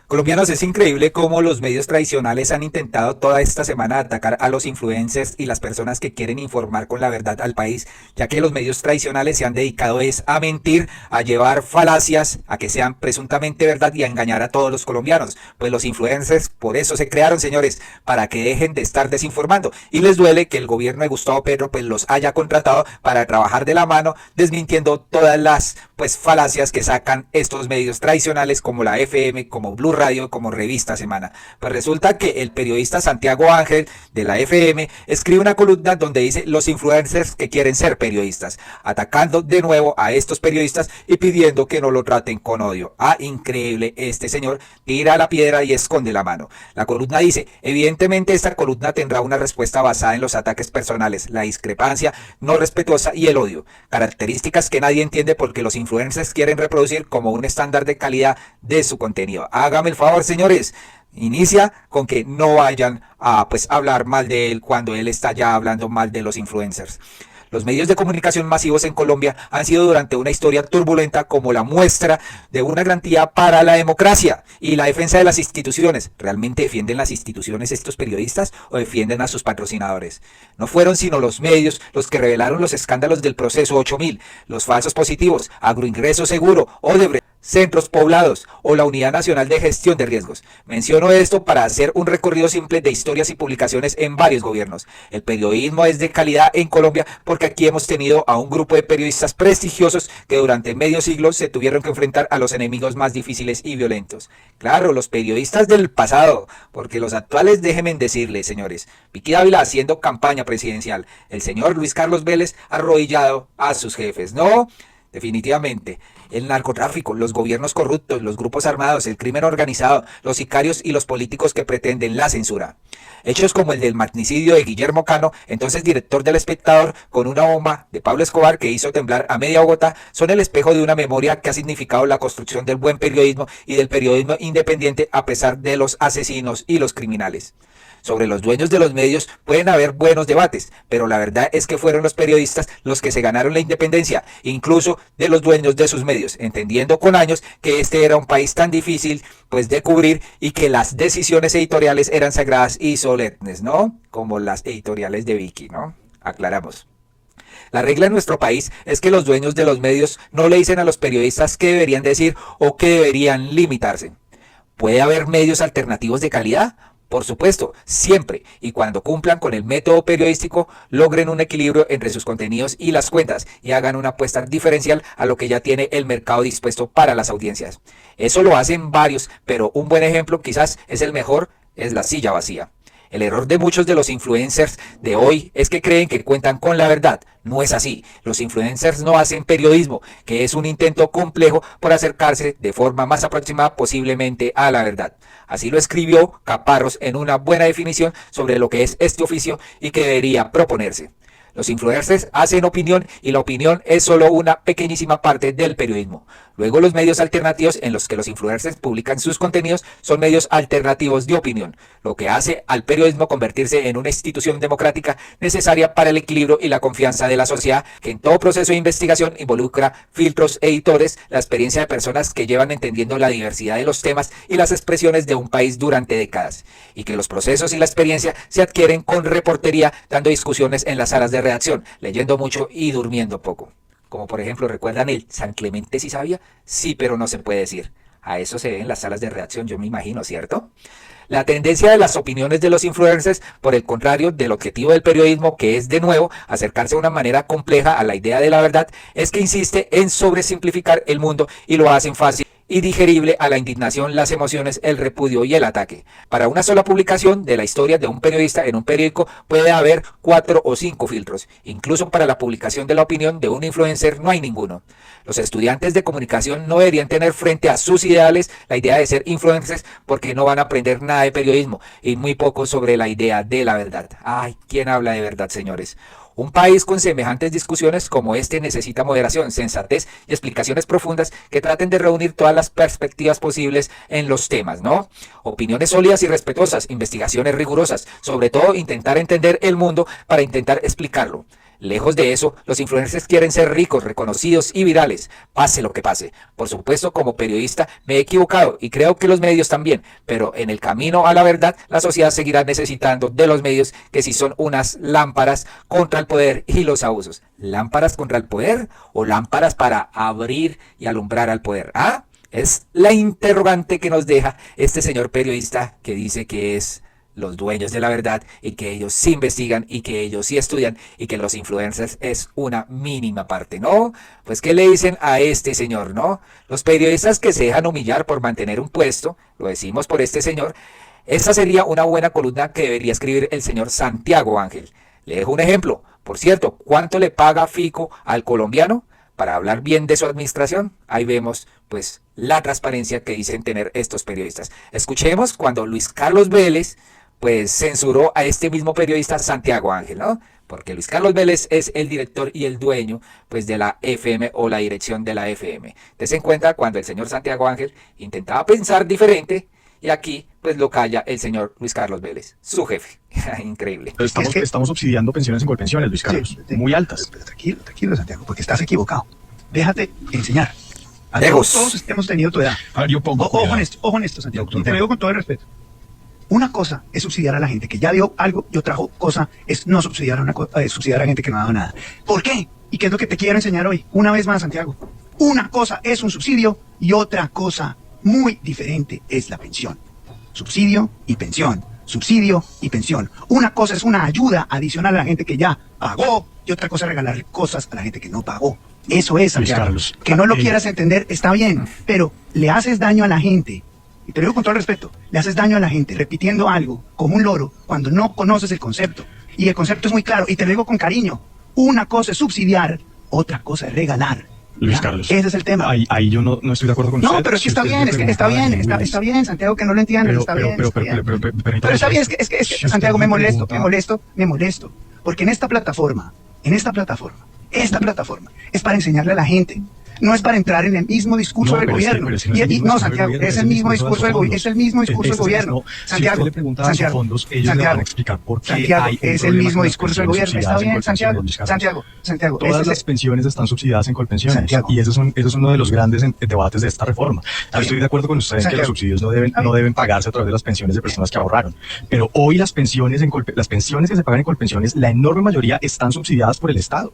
Colombianos, es increíble cómo los medios tradicionales han intentado toda esta semana atacar a los influencers y las personas que quieren informar con la verdad al país, ya que los medios tradicionales se han dedicado es a mentir, a llevar falacias, a que sean presuntamente verdad y a engañar a todos los colombianos. Pues los influencers por eso se crearon, señores, para que dejen de estar desinformando. Y les duele que el gobierno de Gustavo Petro pues los haya contratado para trabajar de la mano, desmintiendo todas las pues falacias que sacan estos medios tradicionales como la FM, como Blue Radio, como Revista Semana. Pues resulta que el periodista Santiago Ángel de la FM escribe una columna donde dice los influencers que quieren ser periodistas, atacando de nuevo a estos periodistas y pidiendo que no lo traten con odio. Ah, increíble, este señor tira la piedra y esconde la mano. La columna dice, evidentemente esta columna tendrá una respuesta basada en los ataques personales, la discrepancia no respetuosa y el odio, características que nadie entiende porque los influencers quieren reproducir como un estándar de calidad de su contenido. Hágame el favor, señores. Inicia con que no vayan a pues hablar mal de él cuando él está ya hablando mal de los influencers. Los medios de comunicación masivos en Colombia han sido durante una historia turbulenta como la muestra de una garantía para la democracia y la defensa de las instituciones. ¿Realmente defienden las instituciones estos periodistas o defienden a sus patrocinadores? No fueron sino los medios los que revelaron los escándalos del proceso 8000, los falsos positivos, Agroingreso Seguro, Odebrecht, centros poblados o la Unidad Nacional de Gestión de Riesgos. Menciono esto para hacer un recorrido simple de historias y publicaciones en varios gobiernos. El periodismo es de calidad en Colombia porque aquí hemos tenido a un grupo de periodistas prestigiosos que durante medio siglo se tuvieron que enfrentar a los enemigos más difíciles y violentos. Claro, los periodistas del pasado, porque los actuales, déjenme decirles, señores, Vicky Dávila haciendo campaña presidencial, el señor Luis Carlos Vélez arrodillado a sus jefes, ¿no? Definitivamente, el narcotráfico, los gobiernos corruptos, los grupos armados, el crimen organizado, los sicarios y los políticos que pretenden la censura. Hechos como el del magnicidio de Guillermo Cano, entonces director del Espectador, con una bomba de Pablo Escobar que hizo temblar a media Bogotá, son el espejo de una memoria que ha significado la construcción del buen periodismo y del periodismo independiente a pesar de los asesinos y los criminales. Sobre los dueños de los medios pueden haber buenos debates, pero la verdad es que fueron los periodistas los que se ganaron la independencia, incluso de los dueños de sus medios, entendiendo con años que este era un país tan difícil pues de cubrir y que las decisiones editoriales eran sagradas y solemnes, ¿no? Como las editoriales de Vicky, ¿no? Aclaramos. La regla en nuestro país es que los dueños de los medios no le dicen a los periodistas qué deberían decir o qué deberían limitarse. ¿Puede haber medios alternativos de calidad? Por supuesto, siempre y cuando cumplan con el método periodístico, logren un equilibrio entre sus contenidos y las cuentas y hagan una apuesta diferencial a lo que ya tiene el mercado dispuesto para las audiencias. Eso lo hacen varios, pero un buen ejemplo quizás es el mejor, es La Silla Vacía. El error de muchos de los influencers de hoy es que creen que cuentan con la verdad. No es así. Los influencers no hacen periodismo, que es un intento complejo por acercarse de forma más aproximada posiblemente a la verdad. Así lo escribió Caparrós en una buena definición sobre lo que es este oficio y que debería proponerse. Los influencers hacen opinión y la opinión es solo una pequeñísima parte del periodismo. Luego los medios alternativos en los que los influencers publican sus contenidos son medios alternativos de opinión, lo que hace al periodismo convertirse en una institución democrática necesaria para el equilibrio y la confianza de la sociedad, que en todo proceso de investigación involucra filtros editores, la experiencia de personas que llevan entendiendo la diversidad de los temas y las expresiones de un país durante décadas, y que los procesos y la experiencia se adquieren con reportería, dando discusiones en las salas de redacción, leyendo mucho y durmiendo poco. Como por ejemplo, ¿recuerdan el San Clemente sí sabía? Sí, pero no se puede decir. A eso se ve en las salas de redacción, yo me imagino, ¿cierto? La tendencia de las opiniones de los influencers, por el contrario del objetivo del periodismo, que es de nuevo acercarse de una manera compleja a la idea de la verdad, es que insiste en sobresimplificar el mundo y lo hacen fácil y digerible a la indignación, las emociones, el repudio y el ataque. Para una sola publicación de la historia de un periodista en un periódico puede haber 4 o 5 filtros. Incluso para la publicación de la opinión de un influencer no hay ninguno. Los estudiantes de comunicación no deberían tener frente a sus ideales la idea de ser influencers porque no van a aprender nada de periodismo y muy poco sobre la idea de la verdad. Ay, ¿quién habla de verdad, señores? Un país con semejantes discusiones como este necesita moderación, sensatez y explicaciones profundas que traten de reunir todas las perspectivas posibles en los temas, ¿no? Opiniones sólidas y respetuosas, investigaciones rigurosas, sobre todo intentar entender el mundo para intentar explicarlo. Lejos de eso, los influencers quieren ser ricos, reconocidos y virales, pase lo que pase. Por supuesto, como periodista me he equivocado y creo que los medios también, pero en el camino a la verdad, la sociedad seguirá necesitando de los medios que sí son unas lámparas contra el poder y los abusos. ¿Lámparas contra el poder o lámparas para abrir y alumbrar al poder? ¿Ah? Es la interrogante que nos deja este señor periodista que dice que es los dueños de la verdad y que ellos sí investigan y que ellos sí estudian y que los influencers es una mínima parte, ¿no? Pues ¿qué le dicen a este señor, no? Los periodistas que se dejan humillar por mantener un puesto, lo decimos por este señor, esa sería una buena columna que debería escribir el señor Santiago Ángel. Le dejo un ejemplo. Por cierto, ¿cuánto le paga Fico al colombiano? Para hablar bien de su administración, ahí vemos pues la transparencia que dicen tener estos periodistas. Escuchemos cuando Luis Carlos Vélez pues censuró a este mismo periodista Santiago Ángel, ¿no? Porque Luis Carlos Vélez es el director y el dueño pues de la FM o la dirección de la FM. Dese en cuenta cuando el señor Santiago Ángel intentaba pensar diferente y aquí pues lo calla el señor Luis Carlos Vélez, su jefe. Increíble. Estamos subsidiando pensiones en Colpensiones, Luis Carlos, sí, muy altas. Pero tranquilo, Santiago, porque estás equivocado. Déjate enseñar. Lejos. Todos hemos tenido tu edad. A ver, yo pongo Ojo en esto, Santiago. Y te lo digo con todo el respeto. Una cosa es subsidiar a la gente que ya dio algo y otra cosa es no subsidiar subsidiar a gente que no ha dado nada. ¿Por qué? ¿Y qué es lo que te quiero enseñar hoy? Una vez más, Santiago. Una cosa es un subsidio y otra cosa muy diferente es la pensión. Subsidio y pensión. Subsidio y pensión. Una cosa es una ayuda adicional a la gente que ya pagó y otra cosa es regalar cosas a la gente que no pagó. Eso es, Santiago. Carlos, que no lo quieras entender está bien, pero le haces daño a la gente. Y te lo digo con todo el respeto, le haces daño a la gente repitiendo algo como un loro cuando no conoces el concepto. Y el concepto es muy claro, y te lo digo con cariño. Una cosa es subsidiar, otra cosa es regalar. Luis Carlos. Ese es el tema. Ahí yo no estoy de acuerdo con usted. No, pero es que está bien, está bien, Santiago, que no lo entiendes, está bien. Pero está bien, es que Santiago, me molesto, porque esta plataforma es para enseñarle a la gente. No es para entrar en el mismo discurso del gobierno. No, Santiago, es el mismo discurso del gobierno. Es el mismo discurso del gobierno. Santiago, si usted le pregunta a sus fondos, ellos le van a explicar por qué Santiago, es el mismo discurso del gobierno. Está bien, Santiago. Todas las pensiones están subsidiadas en Colpensiones. Y eso es uno de los grandes debates de esta reforma. Yo estoy de acuerdo con usted en que los subsidios no deben pagarse a través de las pensiones de personas que ahorraron. Pero hoy las pensiones que se pagan en Colpensiones, la enorme mayoría están subsidiadas por el Estado.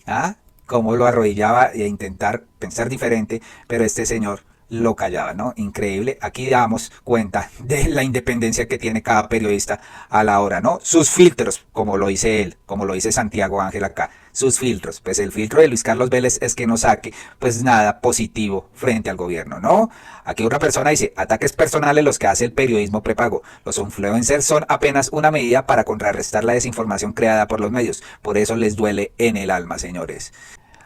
¿Ah? Cómo lo arrodillaba e intentar pensar diferente, pero este señor lo callaba, ¿no? Increíble. Aquí damos cuenta de la independencia que tiene cada periodista a la hora, ¿no? Sus filtros, como lo dice él, como lo dice Santiago Ángel acá, sus filtros. Pues el filtro de Luis Carlos Vélez es que no saque, pues nada positivo frente al gobierno, ¿no? Aquí otra persona dice, ataques personales los que hace el periodismo prepago. Los influencers son apenas una medida para contrarrestar la desinformación creada por los medios. Por eso les duele en el alma, señores.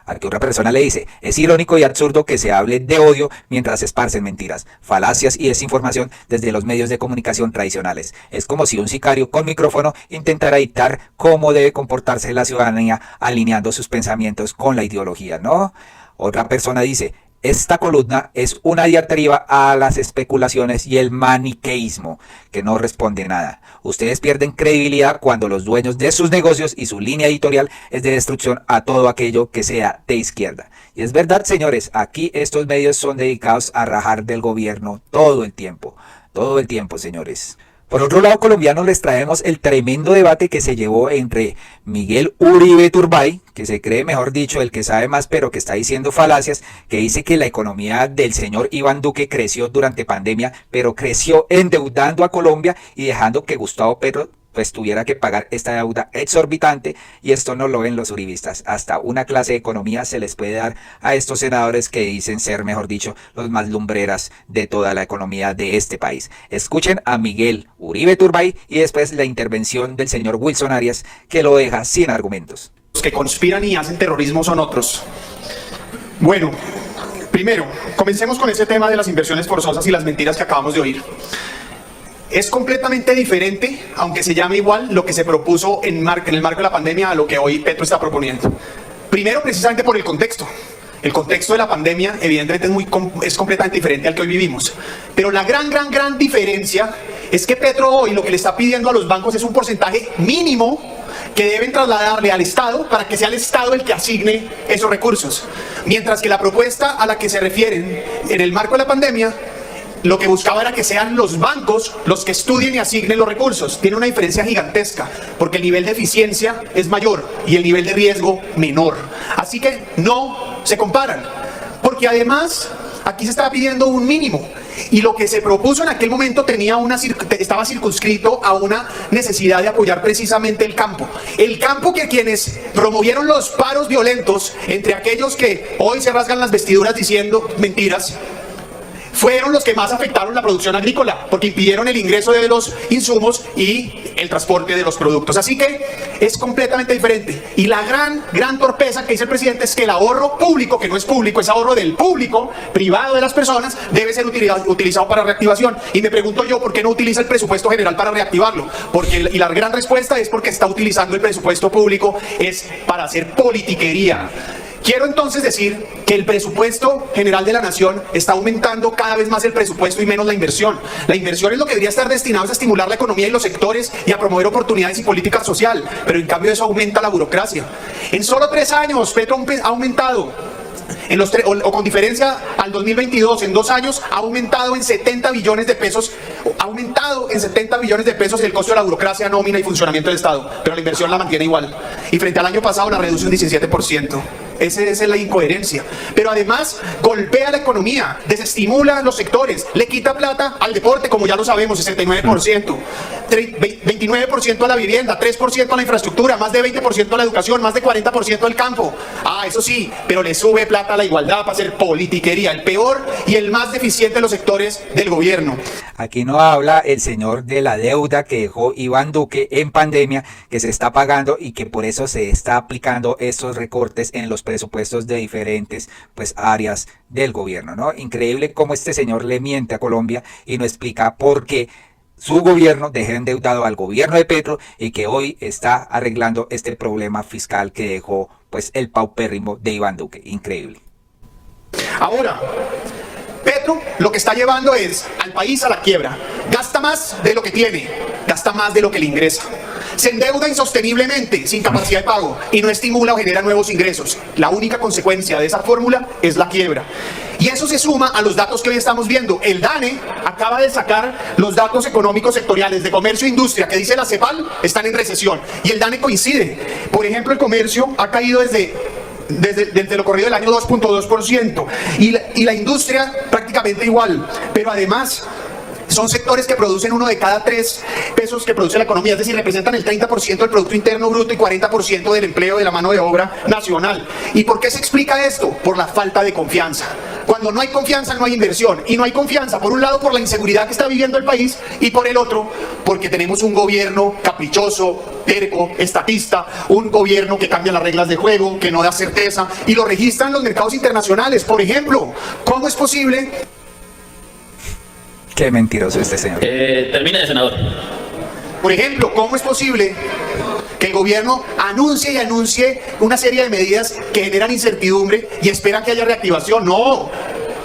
Aquí otra persona le dice, es irónico y absurdo que se hable de odio mientras se esparcen mentiras, falacias y desinformación desde los medios de comunicación tradicionales. Es como si un sicario con micrófono intentara dictar cómo debe comportarse la ciudadanía alineando sus pensamientos con la ideología, ¿no? Otra persona dice, esta columna es una diatriba a las especulaciones y el maniqueísmo, que no responde nada. Ustedes pierden credibilidad cuando los dueños de sus negocios y su línea editorial es de destrucción a todo aquello que sea de izquierda. Y es verdad, señores, aquí estos medios son dedicados a rajar del gobierno todo el tiempo, señores. Por otro lado, colombianos, les traemos el tremendo debate que se llevó entre Miguel Uribe Turbay, que se cree, mejor dicho, el que sabe más, pero que está diciendo falacias, que dice que la economía del señor Iván Duque creció durante pandemia, pero creció endeudando a Colombia y dejando que Gustavo Petro pues tuviera que pagar esta deuda exorbitante, y esto no lo ven los uribistas. Hasta una clase de economía se les puede dar a estos senadores que dicen ser, mejor dicho, los más lumbreras de toda la economía de este país. Escuchen a Miguel Uribe Turbay y después la intervención del señor Wilson Arias, que lo deja sin argumentos. Los que conspiran y hacen terrorismo son otros. Bueno, primero, comencemos con ese tema de las inversiones forzosas y las mentiras que acabamos de oír. Es completamente diferente, aunque se llame igual, lo que se propuso en el marco de la pandemia a lo que hoy Petro está proponiendo. Primero, precisamente por el contexto. El contexto de la pandemia, evidentemente, es completamente diferente al que hoy vivimos. Pero la gran diferencia es que Petro hoy lo que le está pidiendo a los bancos es un porcentaje mínimo que deben trasladarle al Estado para que sea el Estado el que asigne esos recursos. Mientras que la propuesta a la que se refieren en el marco de la pandemia, lo que buscaba era que sean los bancos los que estudien y asignen los recursos. Tiene una diferencia gigantesca, porque el nivel de eficiencia es mayor y el nivel de riesgo menor. Así que no se comparan, porque además aquí se estaba pidiendo un mínimo. Y lo que se propuso en aquel momento estaba circunscrito a una necesidad de apoyar precisamente el campo. El campo que quienes promovieron los paros violentos, entre aquellos que hoy se rasgan las vestiduras diciendo mentiras, fueron los que más afectaron la producción agrícola, porque impidieron el ingreso de los insumos y el transporte de los productos. Así que es completamente diferente. Y la gran torpeza que dice el presidente es que el ahorro público, que no es público, es ahorro del público, privado de las personas, debe ser utilizado para reactivación. Y me pregunto yo, ¿por qué no utiliza el presupuesto general para reactivarlo? Y la gran respuesta es porque está utilizando el presupuesto público es para hacer politiquería. Quiero entonces decir que el presupuesto general de la nación está aumentando cada vez más el presupuesto y menos la inversión. La inversión es lo que debería estar destinado a estimular la economía y los sectores y a promover oportunidades y política social, pero en cambio eso aumenta la burocracia. En solo 3 años Petro ha aumentado, o con diferencia al 2022, en 2 años ha aumentado en 70 billones de pesos, el costo de la burocracia, nómina y funcionamiento del Estado, pero la inversión la mantiene igual. Y frente al año pasado la reduce un 17%. Esa es la incoherencia. Pero además golpea la economía, desestimula los sectores, le quita plata al deporte, como ya lo sabemos, 69%, 29% a la vivienda, 3% a la infraestructura, más de 20% a la educación, más de 40% al campo. Eso sí, pero le sube plata a la igualdad para hacer politiquería, el peor y el más deficiente de los sectores del gobierno. Aquí no habla el señor de la deuda que dejó Iván Duque en pandemia, que se está pagando y que por eso se está aplicando estos recortes en los presupuestos de diferentes áreas del gobierno, ¿no? Increíble cómo este señor le miente a Colombia y no explica por qué su gobierno dejó endeudado al gobierno de Petro y que hoy está arreglando este problema fiscal que dejó el paupérrimo de Iván Duque. Increíble. Ahora, Petro lo que está llevando es al país a la quiebra. Gasta más de lo que tiene, gasta más de lo que le ingresa. Se endeuda insosteniblemente, sin capacidad de pago, y no estimula o genera nuevos ingresos. La única consecuencia de esa fórmula es la quiebra. Y eso se suma a los datos que hoy estamos viendo. El DANE acaba de sacar los datos económicos sectoriales de comercio e industria, que dice la CEPAL, están en recesión. Y el DANE coincide. Por ejemplo, el comercio ha caído desde lo corrido del año 2.2%. Y la industria prácticamente igual. Pero además son sectores que producen 1 de cada 3 pesos que produce la economía, es decir, representan el 30% del Producto Interno Bruto y 40% del empleo de la mano de obra nacional. ¿Y por qué se explica esto? Por la falta de confianza. Cuando no hay confianza no hay inversión, y no hay confianza por un lado por la inseguridad que está viviendo el país y por el otro porque tenemos un gobierno caprichoso, terco, estatista, un gobierno que cambia las reglas de juego, que no da certeza y lo registran los mercados internacionales. Por ejemplo, ¿cómo es posible? Qué mentiroso este señor. Termine, senador. Por ejemplo, ¿cómo es posible que el gobierno anuncie una serie de medidas que generan incertidumbre y esperan que haya reactivación? No,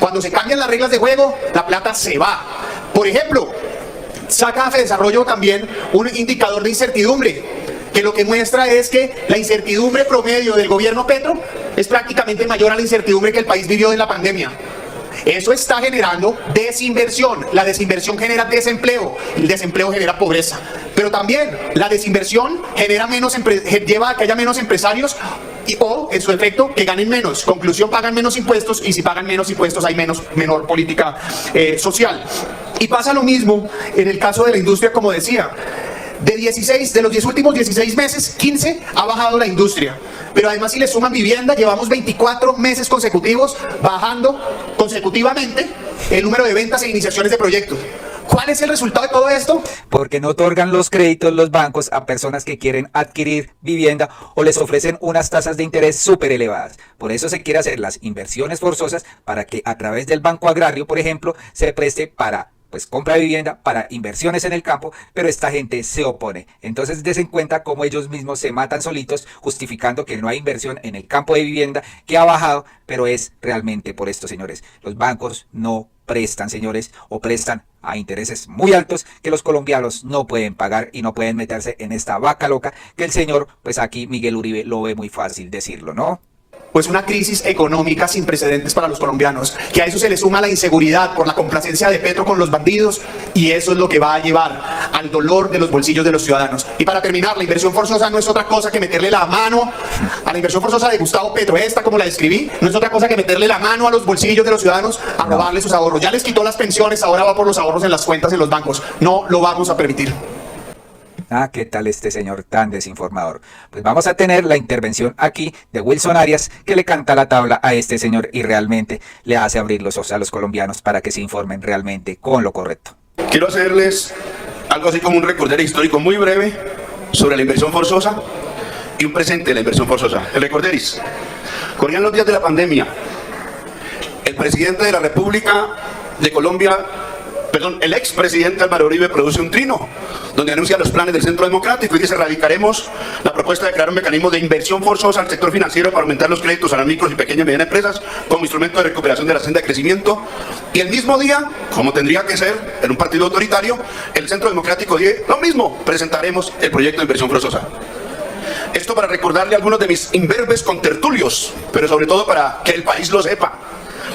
cuando se cambian las reglas de juego, la plata se va. Por ejemplo, saca a Desarrollo también un indicador de incertidumbre, que lo que muestra es que la incertidumbre promedio del gobierno Petro es prácticamente mayor a la incertidumbre que el país vivió en la pandemia. Eso está generando desinversión. La desinversión genera desempleo. El desempleo genera pobreza. Pero también la desinversión lleva a que haya menos empresarios o, en su efecto, que ganen menos. Conclusión, pagan menos impuestos y si pagan menos impuestos hay menor política social. Y pasa lo mismo en el caso de la industria, como decía. De los últimos 16 meses, 15 ha bajado la industria. Pero además si le suman vivienda, llevamos 24 meses consecutivos bajando consecutivamente el número de ventas e iniciaciones de proyectos. ¿Cuál es el resultado de todo esto? Porque no otorgan los créditos los bancos a personas que quieren adquirir vivienda o les ofrecen unas tasas de interés súper elevadas. Por eso se quiere hacer las inversiones forzosas para que a través del Banco Agrario, por ejemplo, se preste para compra de vivienda, para inversiones en el campo, pero esta gente se opone. Entonces des en cuenta cómo ellos mismos se matan solitos, justificando que no hay inversión en el campo de vivienda, que ha bajado, pero es realmente por esto, señores. Los bancos no prestan, señores, o prestan a intereses muy altos que los colombianos no pueden pagar y no pueden meterse en esta vaca loca que el señor, pues aquí Miguel Uribe lo ve muy fácil decirlo, ¿no? Pues una crisis económica sin precedentes para los colombianos, que a eso se le suma la inseguridad por la complacencia de Petro con los bandidos, y eso es lo que va a llevar al dolor de los bolsillos de los ciudadanos. Y para terminar, la inversión forzosa no es otra cosa que meterle la mano a la inversión forzosa de Gustavo Petro, esta como la describí, no es otra cosa que meterle la mano a los bolsillos de los ciudadanos a robarle sus ahorros. Ya les quitó las pensiones, ahora va por los ahorros en las cuentas en los bancos. No lo vamos a permitir. Ah, ¿qué tal este señor tan desinformador? Pues vamos a tener la intervención aquí de Wilson Arias, que le canta la tabla a este señor y realmente le hace abrir los ojos a los colombianos para que se informen realmente con lo correcto. Quiero hacerles algo así como un recorderis histórico muy breve sobre la inversión forzosa y un presente de la inversión forzosa. El recorderis. Corrían los días de la pandemia. El presidente de la República de Colombia, el expresidente Álvaro Uribe produce un trino donde anuncia los planes del Centro Democrático y dice: radicaremos la propuesta de crear un mecanismo de inversión forzosa al sector financiero para aumentar los créditos a las micros y pequeñas y medianas empresas como instrumento de recuperación de la senda de crecimiento. Y el mismo día, como tendría que ser en un partido autoritario, el Centro Democrático dice lo mismo: presentaremos el proyecto de inversión forzosa. Esto para recordarle a algunos de mis imberbes contertulios, pero sobre todo para que el país lo sepa.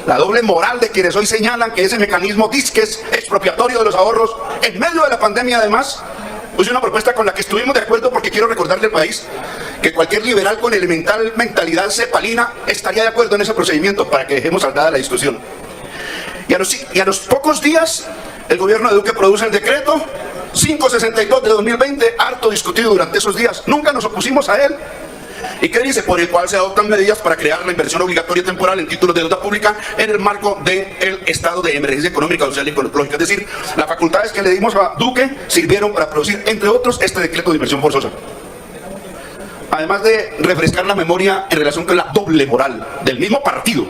La doble moral de quienes hoy señalan que ese mecanismo disques expropiatorio de los ahorros en medio de la pandemia, además, puse una propuesta con la que estuvimos de acuerdo, porque quiero recordarle al país que cualquier liberal con elemental mentalidad cepalina estaría de acuerdo en ese procedimiento para que dejemos saldada la discusión. Y a los pocos días, el gobierno de Duque produce el decreto 562 de 2020, harto discutido durante esos días. Nunca nos opusimos a él. ¿Y qué dice? Por el cual se adoptan medidas para crear la inversión obligatoria temporal en títulos de deuda pública en el marco del estado de emergencia económica, social y ecológica. Es decir, las facultades que le dimos a Duque sirvieron para producir, entre otros, este decreto de inversión forzosa. Además de refrescar la memoria en relación con la doble moral del mismo partido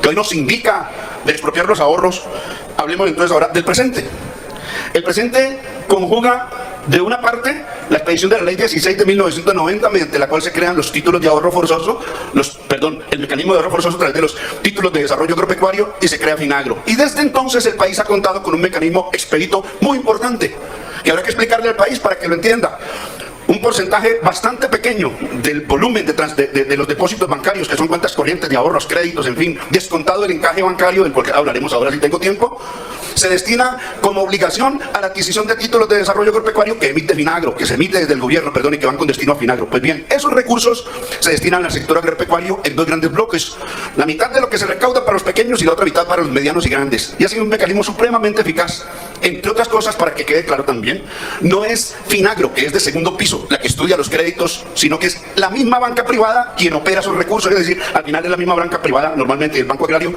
que hoy nos indica de expropiar los ahorros, hablemos entonces ahora del presente. El presente conjuga, de una parte, la expedición de la Ley 16 de 1990, mediante la cual se crean los títulos de ahorro forzoso, el mecanismo de ahorro forzoso a través de los títulos de desarrollo agropecuario, y se crea Finagro. Y desde entonces el país ha contado con un mecanismo expedito muy importante, que habrá que explicarle al país para que lo entienda. Un porcentaje bastante pequeño del volumen de los depósitos bancarios, que son cuentas corrientes de ahorros, créditos, en fin, descontado el encaje bancario, del cual hablaremos ahora si tengo tiempo, se destina como obligación a la adquisición de títulos de desarrollo agropecuario que emite Finagro, que se emite desde el gobierno, y que van con destino a Finagro. Pues bien, esos recursos se destinan al sector agropecuario en dos grandes bloques: la mitad de lo que se recauda para los pequeños y la otra mitad para los medianos y grandes. Y ha sido un mecanismo supremamente eficaz. Entre otras cosas, para que quede claro también, no es Finagro, que es de segundo piso, la que estudia los créditos, sino que es la misma banca privada quien opera esos recursos. Es decir, al final es la misma banca privada, normalmente el Banco Agrario,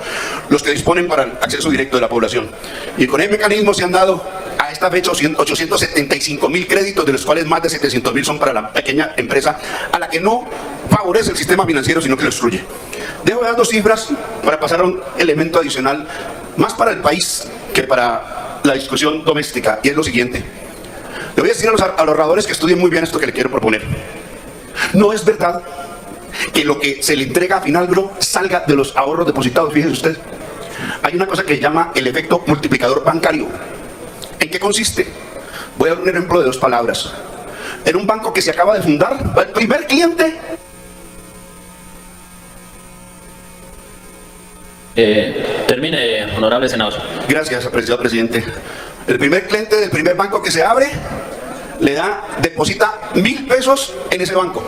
los que disponen para el acceso directo de la población. Y con el mecanismo se han dado a esta fecha 875.000 créditos, de los cuales más de 700.000 son para la pequeña empresa, a la que no favorece el sistema financiero, sino que lo destruye. Dejo de dar dos cifras para pasar a un elemento adicional, más para el país que para la discusión doméstica, y es lo siguiente. Le voy a decir a los ahorradores que estudien muy bien esto que le quiero proponer. No es verdad que lo que se le entrega a Finagro salga de los ahorros depositados. Fíjese usted, hay una cosa que se llama el efecto multiplicador bancario. ¿En qué consiste? Voy a dar un ejemplo de dos palabras. En un banco que se acaba de fundar, el primer cliente... Termine, honorable senador. Gracias, apreciado presidente. El primer cliente del primer banco que se abre deposita 1.000 pesos en ese banco.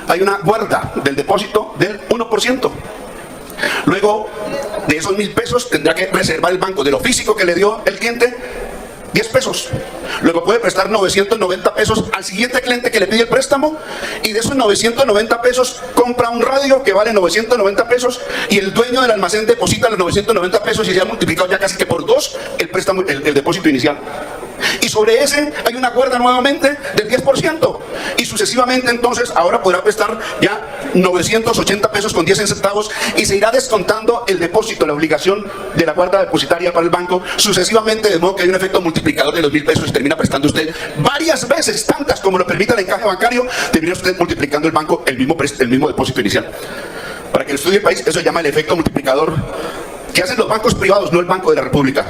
Hay una guarda del depósito del 1%. Luego, de esos 1.000 pesos tendrá que reservar el banco de lo físico que le dio el cliente 10 pesos. Luego puede prestar 990 pesos al siguiente cliente que le pide el préstamo, y de esos 990 pesos compra un radio que vale 990 pesos, y el dueño del almacén deposita los 990 pesos y se ha multiplicado ya casi que por 2 el préstamo, el depósito inicial. Y sobre ese hay una cuerda nuevamente del 10%, y sucesivamente entonces ahora podrá prestar ya 980 pesos con 10 centavos, y se irá descontando el depósito, la obligación de la cuerda depositaria para el banco sucesivamente, de modo que hay un efecto multiplicador de los 1.000 pesos y termina prestando usted varias veces, tantas como lo permita el encaje bancario, termina usted multiplicando el banco el mismo depósito inicial. Para que lo estudie el país, eso se llama el efecto multiplicador que hacen los bancos privados, no el Banco de la República.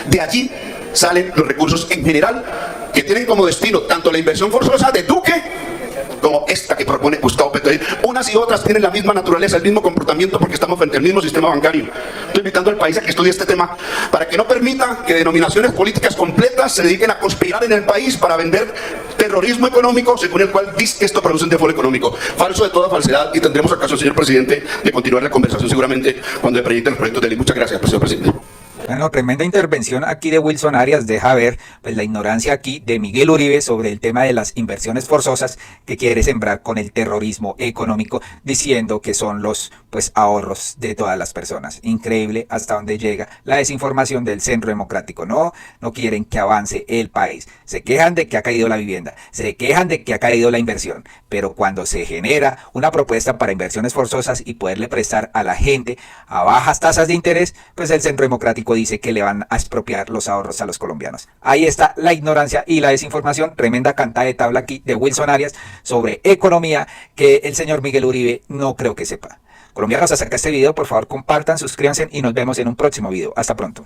De allí salen los recursos en general que tienen como destino tanto la inversión forzosa de Duque como esta que propone Gustavo Petro. Unas y otras tienen la misma naturaleza, el mismo comportamiento, porque estamos frente al mismo sistema bancario. Estoy invitando al país a que estudie este tema para que no permita que denominaciones políticas completas se dediquen a conspirar en el país para vender terrorismo económico, según el cual dice que esto produce un default económico. Falso de toda falsedad, y tendremos acaso, señor presidente, de continuar la conversación seguramente cuando presente los proyectos de ley. Muchas gracias, señor presidente. Bueno, tremenda intervención aquí de Wilson Arias, deja ver pues la ignorancia aquí de Miguel Uribe sobre el tema de las inversiones forzosas que quiere sembrar con el terrorismo económico, diciendo que son los pues ahorros de todas las personas. Increíble hasta dónde llega la desinformación del Centro Democrático. No quieren que avance el país. Se quejan de que ha caído la vivienda, se quejan de que ha caído la inversión, pero cuando se genera una propuesta para inversiones forzosas y poderle prestar a la gente a bajas tasas de interés, pues el Centro Democrático dice que le van a expropiar los ahorros a los colombianos. Ahí está la ignorancia y la desinformación, tremenda cantada de tabla aquí de Wilson Arias sobre economía que el señor Miguel Uribe no creo que sepa. Colombianos, hasta acá este video, por favor compartan, suscríbanse y nos vemos en un próximo video. Hasta pronto.